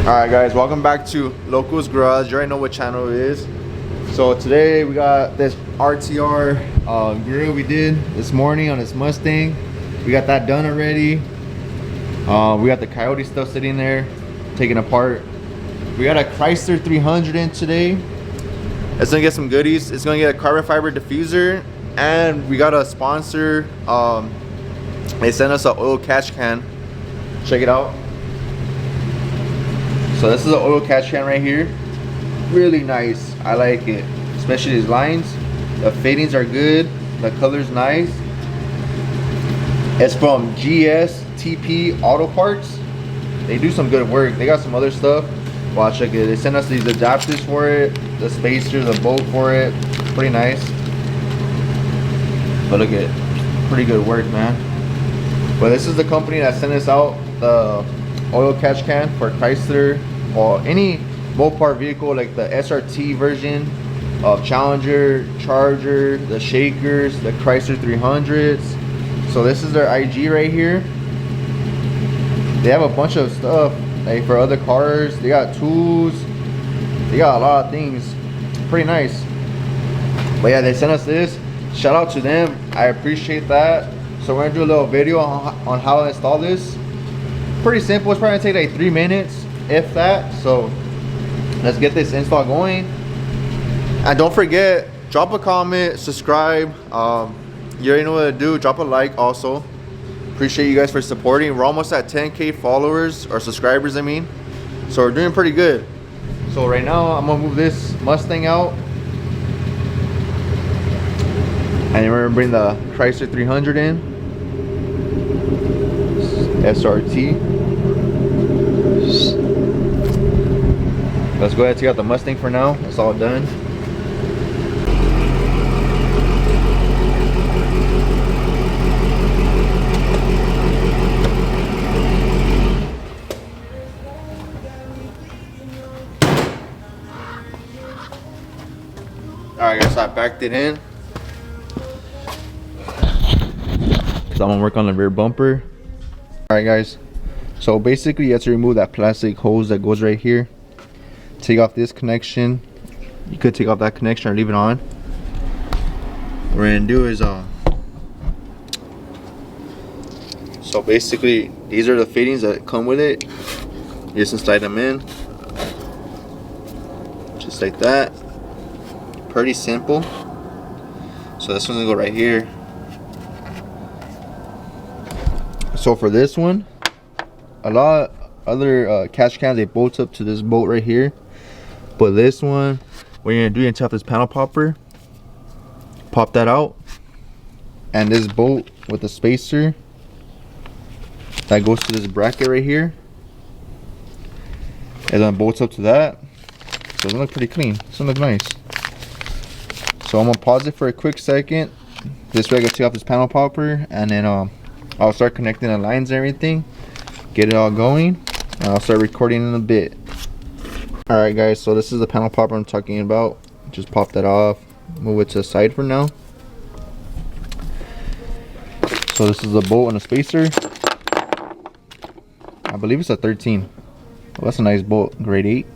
Alright guys, welcome back to Locos.Garage. You already know what channel it is. So today we got this RTR grill we did this morning on this Mustang. We got that done already. We got the Coyote stuff sitting there, taken apart. We got a Chrysler 300 in today. It's gonna get some goodies. It's gonna get a carbon fiber diffuser, and we got a sponsor. They sent us an oil catch can. Check it out. So this is an oil catch can right here. Really nice. I like it. Especially these lines. The fadings are good. The color's nice. It's from GSTP Auto Parts. They do some good work. They got some other stuff. Wow, check it. They sent us these adapters for it. The spacer, the bolt for it. Pretty nice. But look at it. Pretty good work, man. But this is the company that sent us out the oil catch can for Chrysler or any Mopar vehicle, like the SRT version of Challenger, Charger, the Shakers, the Chrysler 300s. So this is their IG right here. They have a bunch of stuff like for other cars. They got tools. They got a lot of things. Pretty nice. But yeah, they sent us this. Shout out to them. I appreciate that. So we're gonna do a little video on how to install this. Pretty simple. It's probably gonna take like 3 minutes, if that. So let's get this install going. And don't forget, drop a comment, subscribe. You already know what to do. Drop a like also. Appreciate you guys for supporting. We're almost at 10K followers or subscribers, I mean. So we're doing pretty good. So right now I'm gonna move this Mustang out, and then we're gonna bring the Chrysler 300 in. SRT. Let's go ahead and take out the Mustang for now. It's all done. Alright guys, so I backed it in. So I'm gonna work on the rear bumper. Alright guys, so basically you have to remove that plastic hose that goes right here. Take off this connection. You could take off that connection or leave it on. What we're gonna do is so basically these are the fittings that come with it. You just slide them in just like that. Pretty simple. So this one's gonna go right here. So for this one, a lot of other catch cans, they bolt up to this bolt right here. But this one, what you're gonna do, you're gonna take off this panel popper, pop that out, and this bolt with the spacer that goes to this bracket right here, and then bolts up to that. So it's gonna look pretty clean. It's gonna look nice. So I'm gonna pause it for a quick second. This way I can take off this panel popper, and then I'll start connecting the lines and everything, get it all going, and I'll start recording in a bit. Alright guys, so this is the panel popper I'm talking about. Just pop that off, move it to the side for now. So this is the bolt and a spacer. I believe it's a 13. Well, that's a nice bolt, grade 8.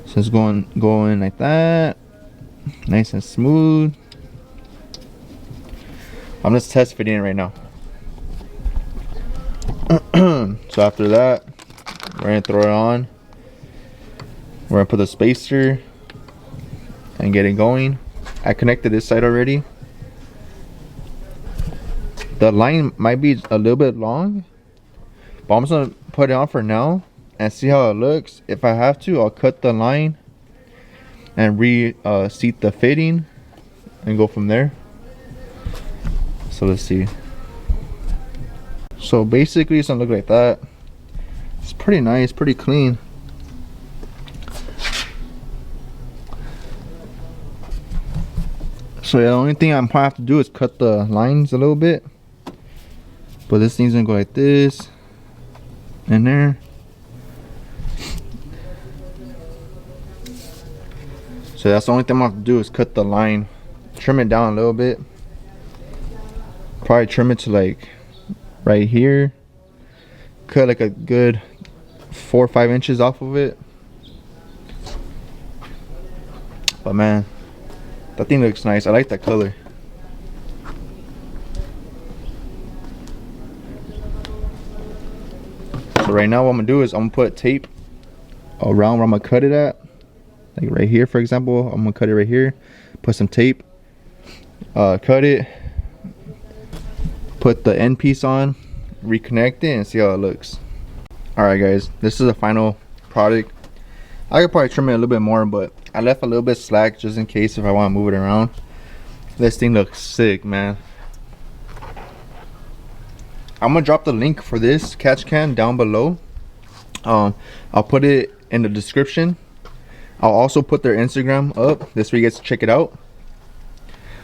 So it's going like that, nice and smooth. I'm just test fitting it right now. So after that, we're gonna throw it on. We're gonna put the spacer and get it going. I connected this side already. The line might be a little bit long, but I'm just gonna put it on for now and see how it looks. If I have to, I'll cut the line and seat the fitting and go from there. So let's see. So basically it's gonna look like that. It's pretty nice, pretty clean. So yeah, the only thing I'm gonna have to do is cut the lines a little bit. But this thing's gonna go like this in there. So that's the only thing I'm gonna have to do is cut the line, trim it down a little bit. Probably trim it to like right here, cut like a good 4 or 5 inches off of it. But man, that thing looks nice. I like that color. So right now what I'm gonna do is I'm gonna put tape around where I'm gonna cut it at. Like right here, for example, I'm gonna cut it right here. Put some tape, cut it, put the end piece on, reconnect it, and see how it looks. Alright guys, this is the final product. I could probably trim it a little bit more, but I left a little bit slack just in case if I want to move it around. This thing looks sick, man. I'm gonna drop the link for this catch can down below. I'll put it in the description. I'll also put their Instagram up this way you guys check it out.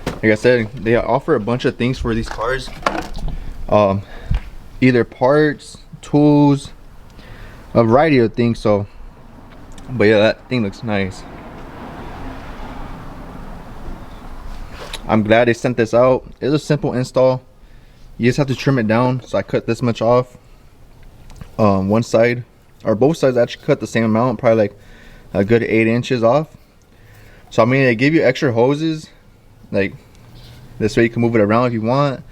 Like I said, they offer a bunch of things for these cars, either parts, tools, a variety of things. So but yeah, that thing looks nice. I'm glad they sent this out. It's a simple install. You just have to trim it down. So I cut this much off. One side or both sides actually cut the same amount, probably like a good 8 inches off. So I mean, they give you extra hoses, like this way you can move it around if you want,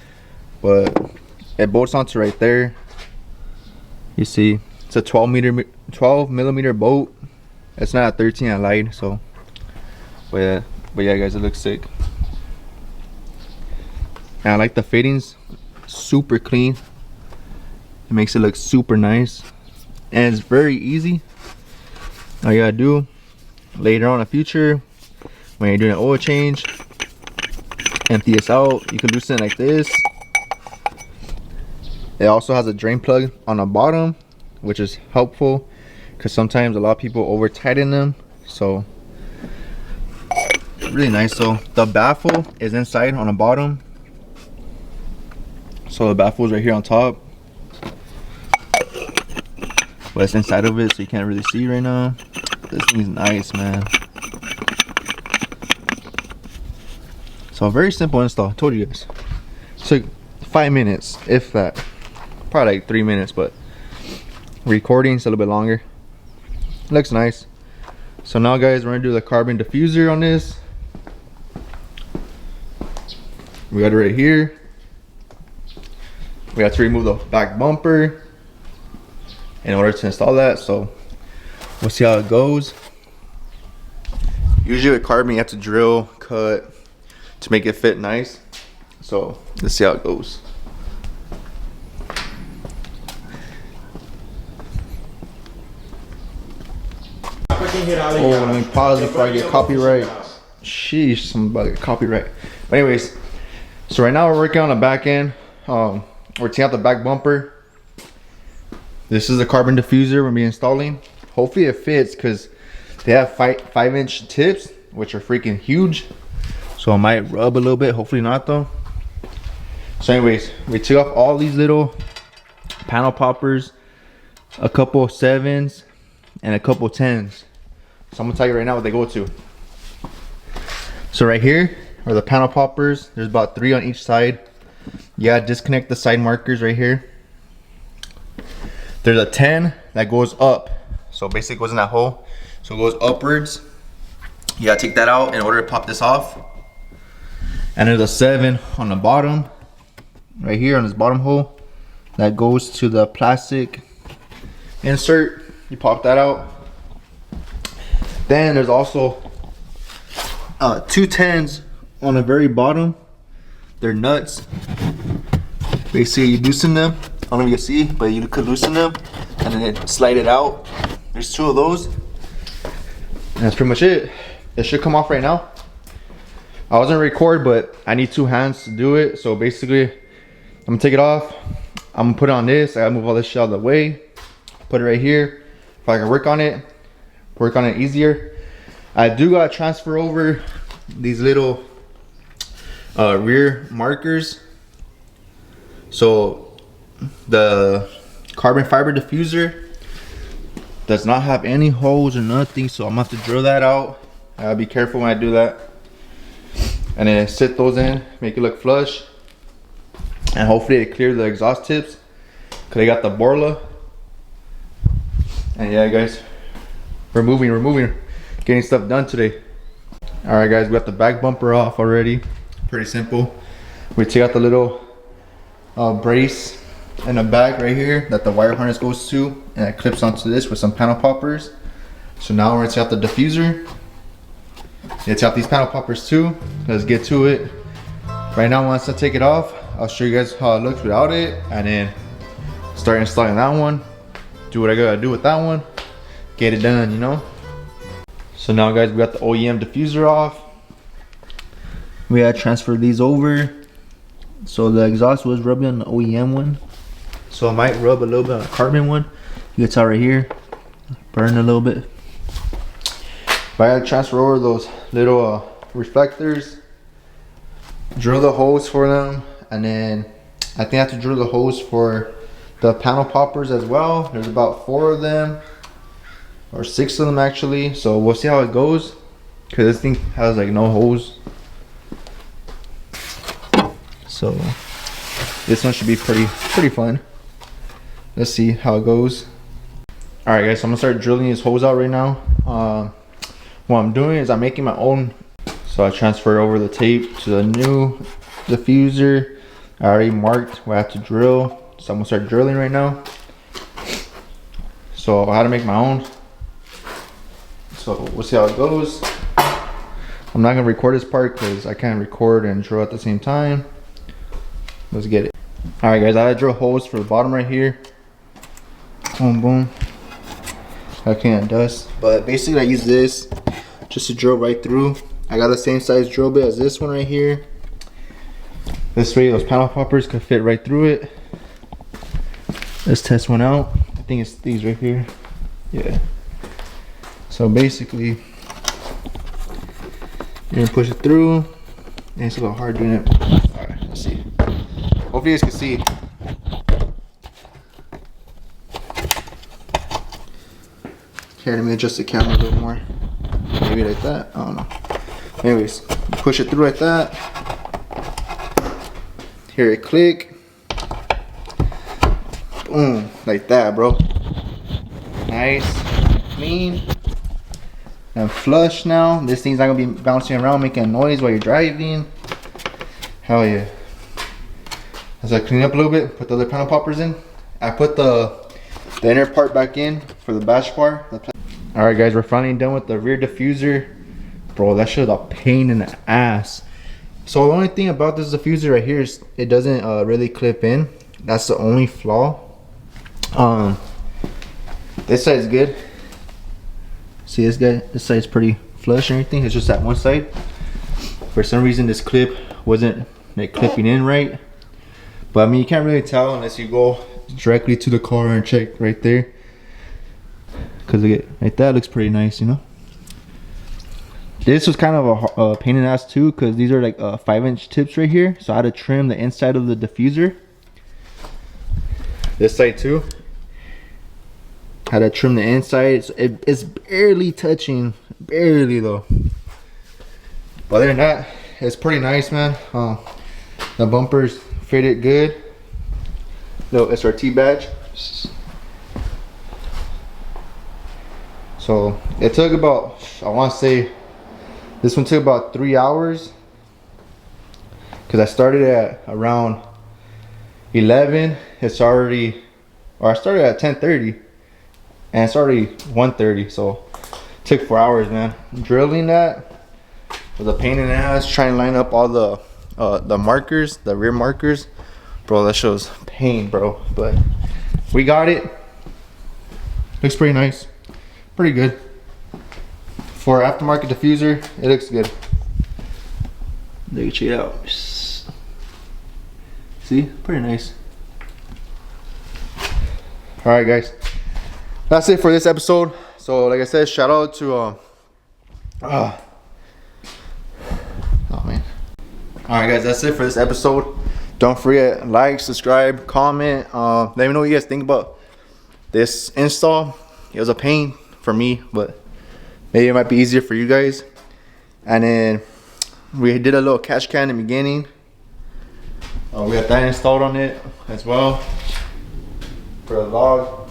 but it bolts onto right there. You see, it's a 12 millimeter bolt. It's not a 13, I lied. So but yeah guys, it looks sick. And I like the fittings, super clean. It makes it look super nice, and it's very easy. All you gotta do later on in the future when you're doing an oil change, empty this out. You can loosen it like this. It also has a drain plug on the bottom, which is helpful because sometimes a lot of people over tighten them. So really nice. So the baffle is inside on the bottom. So the baffle is right here on top, but it's inside of it, so you can't really see right now. This thing's nice, man. So a very simple install. I told you guys. So 5 minutes, if that. Probably like 3 minutes, but recording's a little bit longer. Looks nice. So now guys, we're gonna do the carbon diffuser on this. We got it right here. We have to remove the back bumper in order to install that. So we'll see how it goes. Usually with carbon you have to drill, cut to make it fit nice. So let's see how it goes. Oh, let me pause before I get copyright. Sheesh, I'm about to get copyright. But anyways, so right now we're working on the back end. We're taking out the back bumper. This is the carbon diffuser we're gonna be installing. Hopefully it fits because they have 5-inch tips, which are freaking huge. So it might rub a little bit, hopefully not though. So anyways, we took off all these little panel poppers, a couple 7s and a couple 10s. So I'm gonna tell you right now what they go to. So right here are the panel poppers. There's about 3 on each side. You gotta disconnect the side markers right here. There's a 10 that goes up, so basically it goes in that hole, so it goes upwards. You gotta take that out in order to pop this off. And there's a 7 on the bottom right here on this bottom hole that goes to the plastic insert. You pop that out. Then there's also 2 10s on the very bottom. They're nuts. Basically you loosen them. I don't know if you can see, but you could loosen them and then slide it out. There's 2 of those. And that's pretty much it. It should come off right now. I wasn't record, but I need 2 hands to do it. So basically, I'm gonna take it off. I'm gonna put it on this. I gotta move all this shit out of the way. Put it right here. If I can work on it easier. I do gotta transfer over these little rear markers. So the carbon fiber diffuser does not have any holes or nothing, so I'm gonna have to drill that out. I gotta be careful when I do that. And then sit those in, make it look flush. And hopefully it clears the exhaust tips, because they got the Borla And yeah, guys, we're moving, getting stuff done today. All right, guys, we got the back bumper off already. Pretty simple. We take out the little brace in the back right here that the wire harness goes to, and it clips onto this with some panel poppers. So now we're gonna take out the diffuser. Let's take out these panel poppers too. Let's get to it. Right now, once I take it off, I'll show you guys how it looks without it, and then start installing that one. Do what I gotta do with that one. Get it done, you know? So now, guys, we got the OEM diffuser off. We gotta transfer these over. So the exhaust was rubbing on the OEM one. So I might rub a little bit on the carbon one. You can tell right here, burn a little bit. But I gotta transfer over those little reflectors. Drill the holes for them, and then I think I have to drill the holes for the panel poppers as well. There's about 4 of them, or 6 of them actually. So we'll see how it goes, because this thing has like no holes. So this one should be pretty fun. Let's see how it goes. All right, guys, so I'm gonna start drilling these holes out right now. What I'm doing is I'm making my own. So I transferred over the tape to the new diffuser. I already marked where I have to drill. So I'm gonna start drilling right now. So I had to make my own. So we'll see how it goes. I'm not gonna record this part because I can't record and drill at the same time. Let's get it. All right, guys, I had to drill holes for the bottom right here. Boom, boom. I can't dust, but basically I use this just to drill right through. I got the same size drill bit as this one right here. This way those panel poppers could fit right through it. Let's test one out. I think it's these right here. Yeah. So basically, you're gonna push it through. And it's a little hard doing it. All right, let's see. Hopefully you guys can see. Here, let me adjust the camera a little more. Maybe like that. I don't know. Anyways, push it through like that. Hear it click. Boom, like that, bro. Nice, clean, and flush now. This thing's not gonna be bouncing around making a noise while you're driving. Hell yeah. As I clean up a little bit, put the other panel poppers in. I put the inner part back in for the bash bar. All right, guys, we're finally done with the rear diffuser. Bro, that shit was a pain in the ass. So the only thing about this diffuser right here is it doesn't really clip in. That's the only flaw. This side is good. See this guy? This side is pretty flush and everything. It's just that one side. For some reason, this clip wasn't like clipping in right. But I mean, you can't really tell unless you go directly to the car and check right there. Cause like that looks pretty nice, you know. This was kind of a pain in the ass too, because these are like 5-inch tips right here. So I had to trim the inside of the diffuser. This side too. Had to trim the inside. So it's barely touching, barely though. But other than that, it's pretty nice, man. The bumpers fitted good. Little SRT badge. So it took about, I want to say, this one took about 3 hours, because I started at around 11. It's already, or I started at 10:30 and it's already 1:30, so it took 4 hours, man. Drilling that was a pain in the ass, trying to line up all the markers, the rear markers. Bro, that shows pain, bro, but we got it. Looks pretty nice, pretty good. For aftermarket diffuser, it looks good. They can check it out. See, pretty nice. All right, guys, that's it for this episode. So, like I said, shout out to oh man. All right, guys, that's it for this episode. Don't forget, like, subscribe, comment. Let me know what you guys think about this install. It was a pain for me, but maybe it might be easier for you guys. And then we did a little catch can in the beginning. We got that installed on it as well for the log.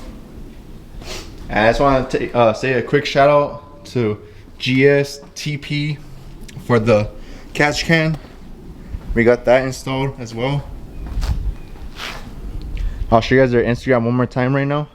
And I just want to say a quick shout out to GSTP for the catch can. We got that installed as well. I'll show you guys their Instagram one more time right now.